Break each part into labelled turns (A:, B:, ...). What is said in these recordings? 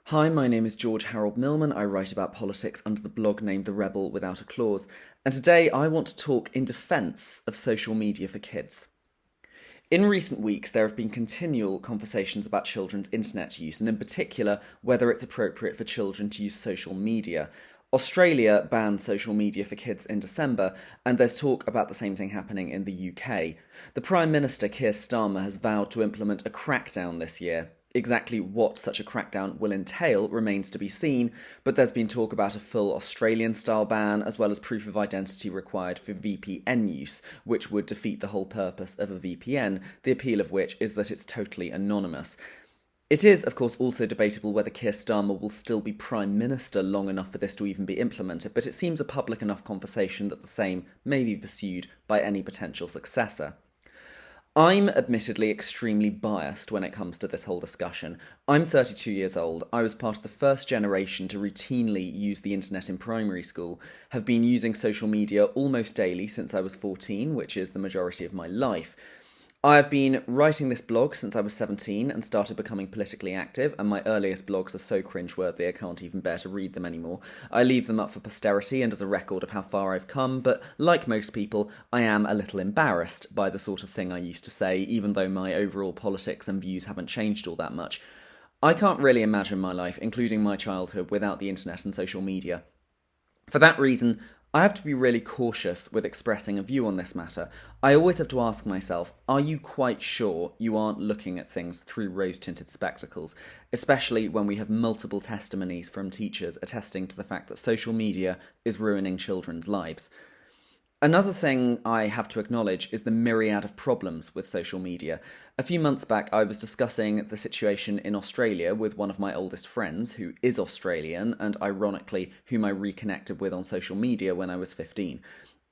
A: Hi, my name is George Harold Millman. I write about politics under the blog named The Rebel Without a Clause. And today I want to talk in defence of social media for kids. In recent weeks, there have been continual conversations about children's internet use, and in particular, whether it's appropriate for children to use social media. Australia banned social media for kids in December, and there's talk about the same thing happening in the UK. The Prime Minister, Keir Starmer, has vowed to implement a crackdown this year. Exactly what such a crackdown will entail remains to be seen, but there's been talk about a full Australian-style ban, as well as proof of identity required for VPN use, which would defeat the whole purpose of a VPN, the appeal of which is that it's totally anonymous. It is, of course, also debatable whether Keir Starmer will still be Prime Minister long enough for this to even be implemented, but it seems a public enough conversation that the same may be pursued by any potential successor. I'm admittedly extremely biased when it comes to this whole discussion. I'm 32 years old. I was part of the first generation to routinely use the internet in primary school, have been using social media almost daily since I was 14, which is the majority of my life. I've been writing this blog since I was 17 and started becoming politically active, and my earliest blogs are so cringeworthy I can't even bear to read them anymore. I leave them up for posterity and as a record of how far I've come, but like most people, I am a little embarrassed by the sort of thing I used to say, even though my overall politics and views haven't changed all that much. I can't really imagine my life, including my childhood, without the internet and social media. For that reason, I have to be really cautious with expressing a view on this matter. I always have to ask myself, are you quite sure you aren't looking at things through rose-tinted spectacles, especially when we have multiple testimonies from teachers attesting to the fact that social media is ruining children's lives? Another thing I have to acknowledge is the myriad of problems with social media. A few months back, I was discussing the situation in Australia with one of my oldest friends, who is Australian, and ironically, whom I reconnected with on social media when I was 15.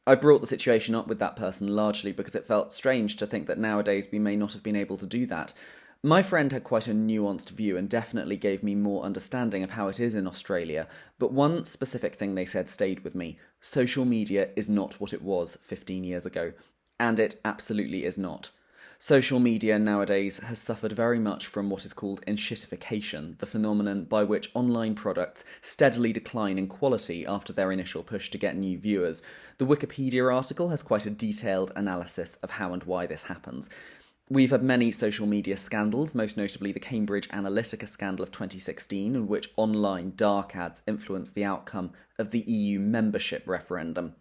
A: I brought the situation up with that person largely because it felt strange to think that nowadays we may not have been able to do that. My friend had quite a nuanced view and definitely gave me more understanding of how it is in Australia, but one specific thing they said stayed with me. Social media is not what it was 15 years ago, and it absolutely is not. Social media nowadays has suffered very much from what is called enshittification, the phenomenon by which online products steadily decline in quality after their initial push to get new viewers. The Wikipedia article has quite a detailed analysis of how and why this happens. We've had many social media scandals, most notably the Cambridge Analytica scandal of 2016, in which online dark ads influenced the outcome of the EU membership referendum.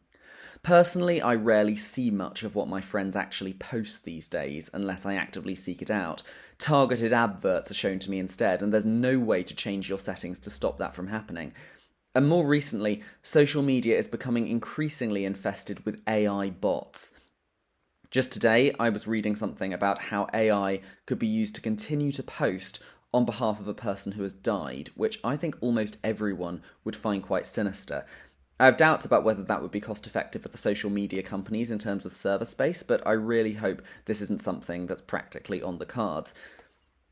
A: Personally, I rarely see much of what my friends actually post these days, unless I actively seek it out. Targeted adverts are shown to me instead, and there's no way to change your settings to stop that from happening. And more recently, social media is becoming increasingly infested with AI bots. Just today, I was reading something about how AI could be used to continue to post on behalf of a person who has died, which I think almost everyone would find quite sinister. I have doubts about whether that would be cost effective for the social media companies in terms of server space, but I really hope this isn't something that's practically on the cards.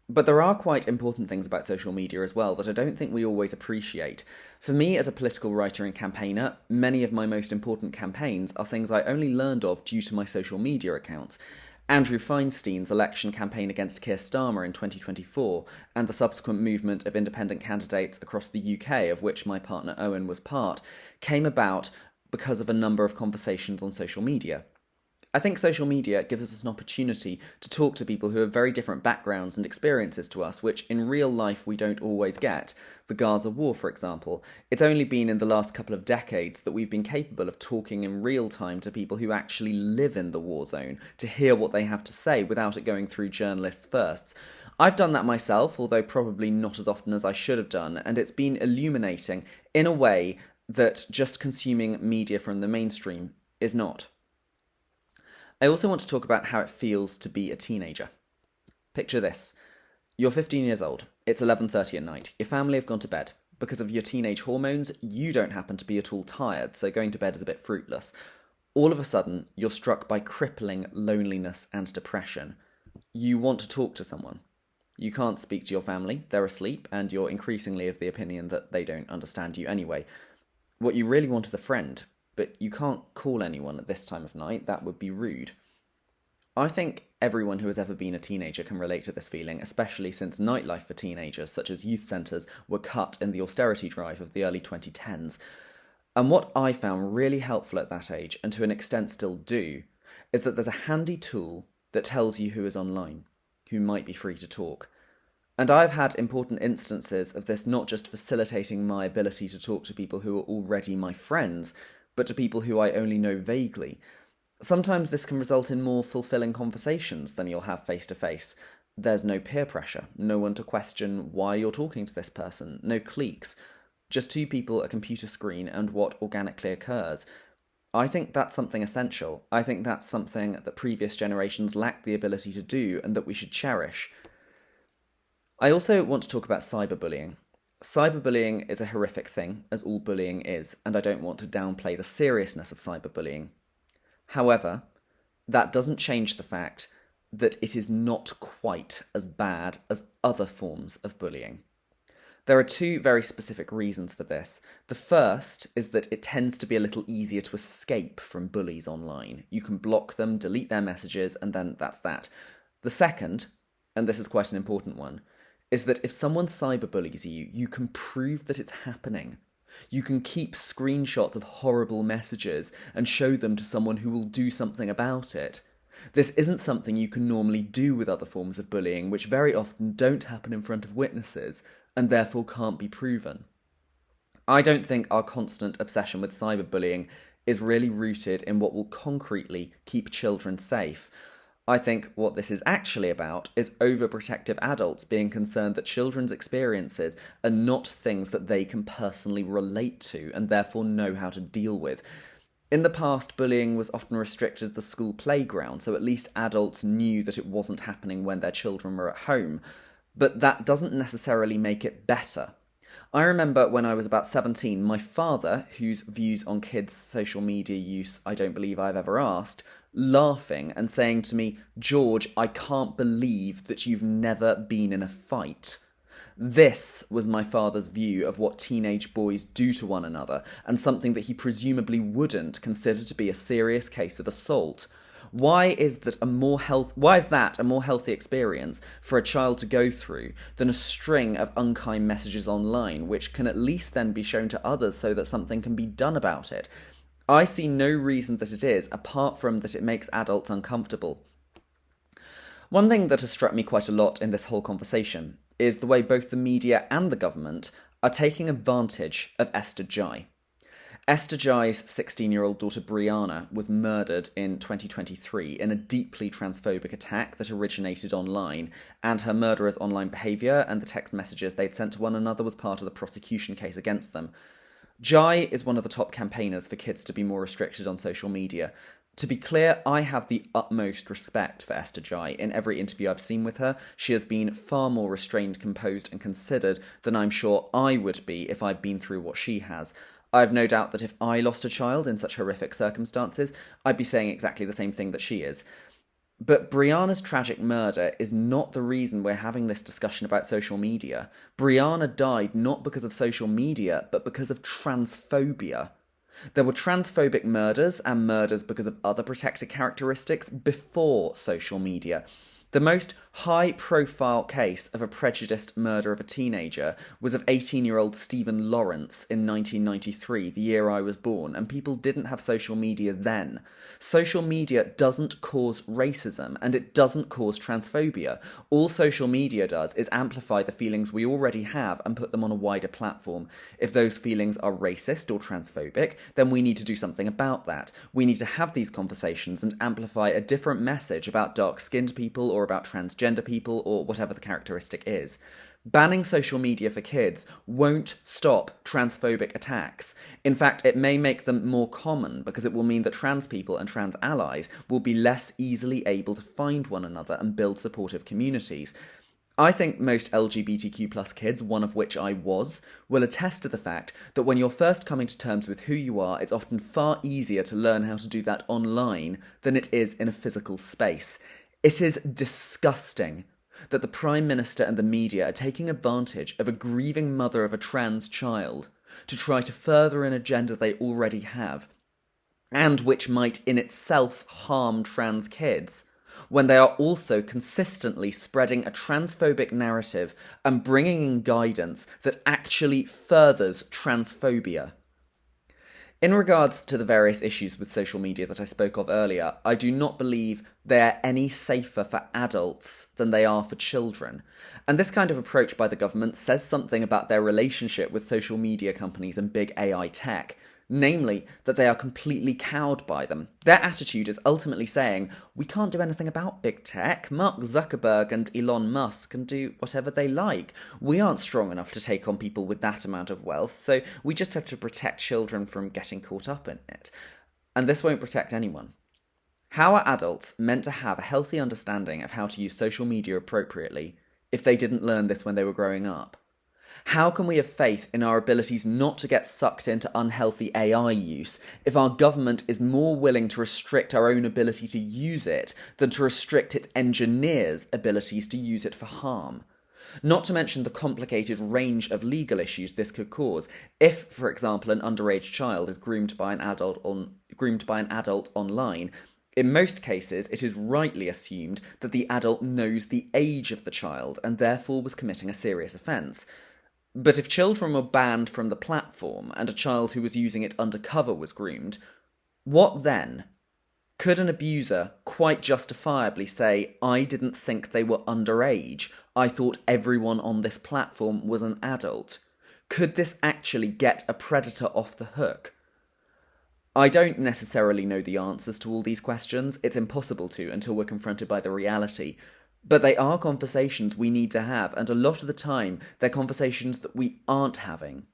A: But there are quite important things about social media as well that I don't think we always appreciate. For me, as a political writer and campaigner, many of my most important campaigns are things I only learned of due to my social media accounts. Andrew Feinstein's election campaign against Keir Starmer in 2024, and the subsequent movement of independent candidates across the UK, of which my partner Owen was part, came about because of a number of conversations on social media. I think social media gives us an opportunity to talk to people who have very different backgrounds and experiences to us, which in real life we don't always get. The Gaza war, for example. It's only been in the last couple of decades that we've been capable of talking in real time to people who actually live in the war zone, to hear what they have to say without it going through journalists first. I've done that myself, although probably not as often as I should have done, and it's been illuminating in a way that just consuming media from the mainstream is not. I also want to talk about how it feels to be a teenager. Picture this. You're 15 years old. It's 11:30 at night. Your family have gone to bed. Because of your teenage hormones, you don't happen to be at all tired, so going to bed is a bit fruitless. All of a sudden, you're struck by crippling loneliness and depression. You want to talk to someone. You can't speak to your family, they're asleep, and you're increasingly of the opinion that they don't understand you anyway. What you really want is a friend, but you can't call anyone at this time of night, that would be rude. I think everyone who has ever been a teenager can relate to this feeling, especially since nightlife for teenagers, such as youth centres, were cut in the austerity drive of the early 2010s. And what I found really helpful at that age, and to an extent still do, is that there's a handy tool that tells you who is online, who might be free to talk. And I've had important instances of this not just facilitating my ability to talk to people who are already my friends, but to people who I only know vaguely. Sometimes this can result in more fulfilling conversations than you'll have face to face. There's no peer pressure, no one to question why you're talking to this person, no cliques, just two people, a computer screen, and what organically occurs. I think that's something essential. I think that's something that previous generations lacked the ability to do and that we should cherish. I also want to talk about cyberbullying. Cyberbullying is a horrific thing, as all bullying is, and I don't want to downplay the seriousness of cyberbullying. However, that doesn't change the fact that it is not quite as bad as other forms of bullying. There are two very specific reasons for this. The first is that it tends to be a little easier to escape from bullies online. You can block them, delete their messages, and then that's that. The second, and this is quite an important one, is that if someone cyberbullies you, you can prove that it's happening. You can keep screenshots of horrible messages and show them to someone who will do something about it. This isn't something you can normally do with other forms of bullying, which very often don't happen in front of witnesses, and therefore can't be proven. I don't think our constant obsession with cyberbullying is really rooted in what will concretely keep children safe. I think what this is actually about is overprotective adults being concerned that children's experiences are not things that they can personally relate to and therefore know how to deal with. In the past, bullying was often restricted to the school playground, so at least adults knew that it wasn't happening when their children were at home. But that doesn't necessarily make it better. I remember when I was about 17, my father, whose views on kids' social media use I don't believe I've ever asked, laughing and saying to me, "George, I can't believe that you've never been in a fight." This was my father's view of what teenage boys do to one another, and something that he presumably wouldn't consider to be a serious case of assault. Why is that a more healthy experience for a child to go through than a string of unkind messages online, which can at least then be shown to others so that something can be done about it? I see no reason that it is, apart from that it makes adults uncomfortable. One thing that has struck me quite a lot in this whole conversation is the way both the media and the government are taking advantage of Esther Jai. Esther Jai's 16-year-old daughter Brianna was murdered in 2023 in a deeply transphobic attack that originated online, and her murderer's online behaviour and the text messages they'd sent to one another was part of the prosecution case against them. Jai is one of the top campaigners for kids to be more restricted on social media. To be clear, I have the utmost respect for Esther Jai. In every interview I've seen with her, she has been far more restrained, composed and considered than I'm sure I would be if I'd been through what she has. I've no doubt that if I lost a child in such horrific circumstances, I'd be saying exactly the same thing that she is. But Brianna's tragic murder is not the reason we're having this discussion about social media. Brianna died not because of social media, but because of transphobia. There were transphobic murders and murders because of other protected characteristics before social media. The most high-profile case of a prejudiced murder of a teenager was of 18-year-old Stephen Lawrence in 1993, the year I was born, and people didn't have social media then. Social media doesn't cause racism, and it doesn't cause transphobia. All social media does is amplify the feelings we already have and put them on a wider platform. If those feelings are racist or transphobic, then we need to do something about that. We need to have these conversations and amplify a different message about dark-skinned people or about transgender people or whatever the characteristic is. Banning social media for kids won't stop transphobic attacks. In fact, it may make them more common because it will mean that trans people and trans allies will be less easily able to find one another and build supportive communities. I think most LGBTQ+ kids, one of which I was, will attest to the fact that when you're first coming to terms with who you are, it's often far easier to learn how to do that online than it is in a physical space. It is disgusting that the Prime Minister and the media are taking advantage of a grieving mother of a trans child to try to further an agenda they already have, and which might in itself harm trans kids, when they are also consistently spreading a transphobic narrative and bringing in guidance that actually furthers transphobia. In regards to the various issues with social media that I spoke of earlier, I do not believe they are any safer for adults than they are for children. And this kind of approach by the government says something about their relationship with social media companies and big AI tech. Namely, that they are completely cowed by them. Their attitude is ultimately saying, we can't do anything about big tech. Mark Zuckerberg and Elon Musk can do whatever they like. We aren't strong enough to take on people with that amount of wealth, so we just have to protect children from getting caught up in it. And this won't protect anyone. How are adults meant to have a healthy understanding of how to use social media appropriately if they didn't learn this when they were growing up? How can we have faith in our abilities not to get sucked into unhealthy AI use if our government is more willing to restrict our own ability to use it than to restrict its engineers' abilities to use it for harm? Not to mention the complicated range of legal issues this could cause if, for example, an underage child is groomed by an adult online. In most cases, it is rightly assumed that the adult knows the age of the child and therefore was committing a serious offence. But if children were banned from the platform and a child who was using it undercover was groomed, what then? Could an abuser quite justifiably say, I didn't think they were underage, I thought everyone on this platform was an adult? Could this actually get a predator off the hook? I don't necessarily know the answers to all these questions. It's impossible to until we're confronted by the reality. But they are conversations we need to have, and a lot of the time, they're conversations that we aren't having.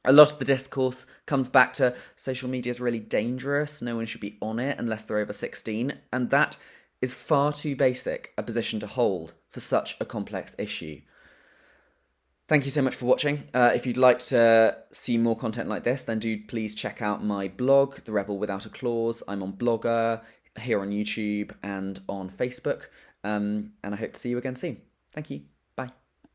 A: A lot of the discourse comes back to social media is really dangerous, no one should be on it unless they're over 16, and that is far too basic a position to hold for such a complex issue. Thank you so much for watching. If you'd like to see more content like this, then do please check out my blog, The Rebel Without a Clause. I'm on Blogger, here on YouTube, and on Facebook. And I hope to see you again soon. Thank you.